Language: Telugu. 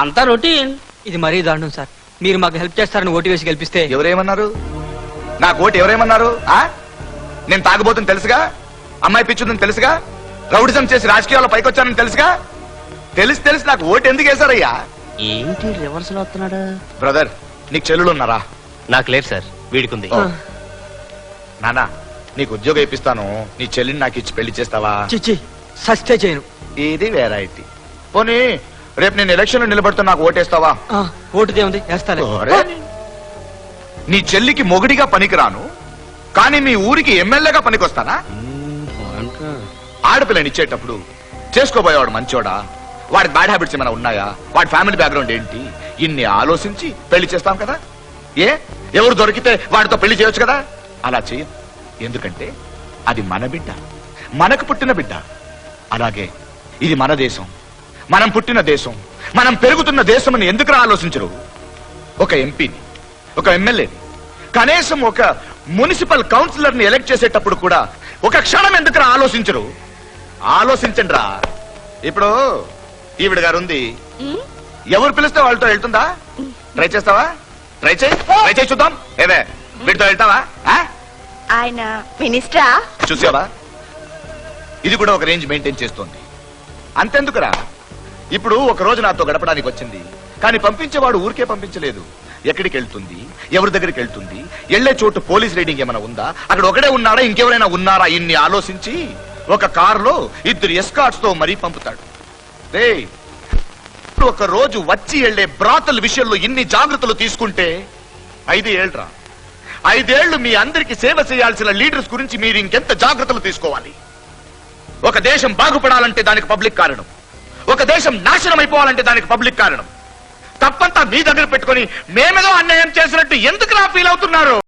అంతా రొటీన్. ఇది మరీ దారుణం సార్. మీరు మాకు హెల్ప్ చేస్తారని ఓటు వేసి గెలిపిస్తే ఎవరేమన్నారు? నాకు ఓటు ఎవరేమన్నారు? నేను తాగబోతుంది తెలుసుగా, అమ్మాయి పిచ్చుందని తెలుసుగా, రౌడిజం చేసి రాజకీయాల్లో పైకొచ్చానని తెలుసుగా. తెలిసి నాకు ఓటు ఎందుకు వేశారయ్యా? ఏంటి రివర్స్ లో వస్తున్నాడు? బ్రదర్, నీకు చెల్లులు ఉన్నారా? నాకు లేదు సార్, వీడికుంది. నానా, నీకు ఉద్యోగం ఇప్పిస్తాను, నీ చెల్లిని నాకు ఇచ్చి పెళ్లి చేస్తావా? చిచ్చి సస్తే చేయను. ఇది వెరైటీ. పోనీ రేపు నేను ఎలక్షన్ లో నిలబడుతూ నాకు ఓటేస్తావా? ఓటు దేవుంది వేస్తాను. నీ చెల్లికి మొగుడిగా పనికిరాను, కానీ మీ ఊరికి ఎమ్మెల్యేగా పనికొస్తానా? ఆడపిల్లనిచ్చేటప్పుడు చేసుకోబోయేవాడు మంచోడా, వాడి బ్యాడ్ హ్యాబిట్స్ ఏమైనా ఉన్నాయా, వాడి ఫ్యామిలీ బ్యాక్గ్రౌండ్ ఏంటి, ఇన్ని ఆలోచించి పెళ్లి చేస్తాం కదా. ఎవరు దొరికితే వాడితో పెళ్లి చేయొచ్చు కదా. అలా చెయ్యం, ఎందుకంటే అది మన బిడ్డ, మనకు పుట్టిన బిడ్డ. అలాగే ఇది మన దేశం, మనం పుట్టిన దేశం, మనం పెరుగుతున్న దేశం అని ఎందుకు ఆలోచించరు? ఒక ఎంపీని, ఒక ఎమ్మెల్యేని, కనీసం ఒక మున్సిపల్ కౌన్సిలర్ ని ఎలక్ట్ చేసేటప్పుడు కూడా ఒక క్షణం ఎందుకు ఆలోచించరు? ఆలోచించండి రా. ఇప్పుడు ఈవిడ గారు ఉంది, ఎవరు పిలిస్తే వాళ్ళతో వెళ్తుందా? ట్రై చేస్తావా? ట్రై చేయి చూద్దాం. ఏవే, వీటితో వెళ్తావా? ఆయన మినిస్టరా? చూసావా, ఇది కూడా ఒక రేంజ్ మెయింటైన్ చేస్తోంది. అంతెందుకురా, ఇప్పుడు ఒక రోజు నాతో గడపడానికి వచ్చింది, కానీ పంపించేవాడు ఊరికే పంపించలేదు. ఎక్కడికి వెళ్తుంది, ఎవరి దగ్గరికి వెళ్తుంది, వెళ్లే చోటు పోలీస్ రైడింగ్ ఏమైనా ఉందా, అక్కడ ఒకడే ఉన్నారా, ఇంకెవరైనా ఉన్నారా, ఇన్ని ఆలోచించి ఒక కారులో 2 ఎస్కార్ట్స్ తో మరీ పంపుతాడు. ఒక రోజు వచ్చి వెళ్లే బ్రాతల విషయంలో ఇన్ని జాగ్రత్తలు తీసుకుంటే 5 ఏళ్లరా, 5 ఏళ్లు మీ అందరికి సేవ చేయాల్సిన లీడర్స్ గురించి మీరు ఇంకెంత జాగ్రత్తలు తీసుకోవాలి? ఒక దేశం బాగుపడాలంటే దానికి పబ్లిక్ కారణం, ఒక దేశం నాశనం అయిపోవాలంటే దానికి పబ్లిక్ కారణం. తప్పంతా మీ దగ్గర పెట్టుకుని మేమేదో అన్యాయం చేసినట్టు ఎందుకు ఫీల్ అవుతున్నారు?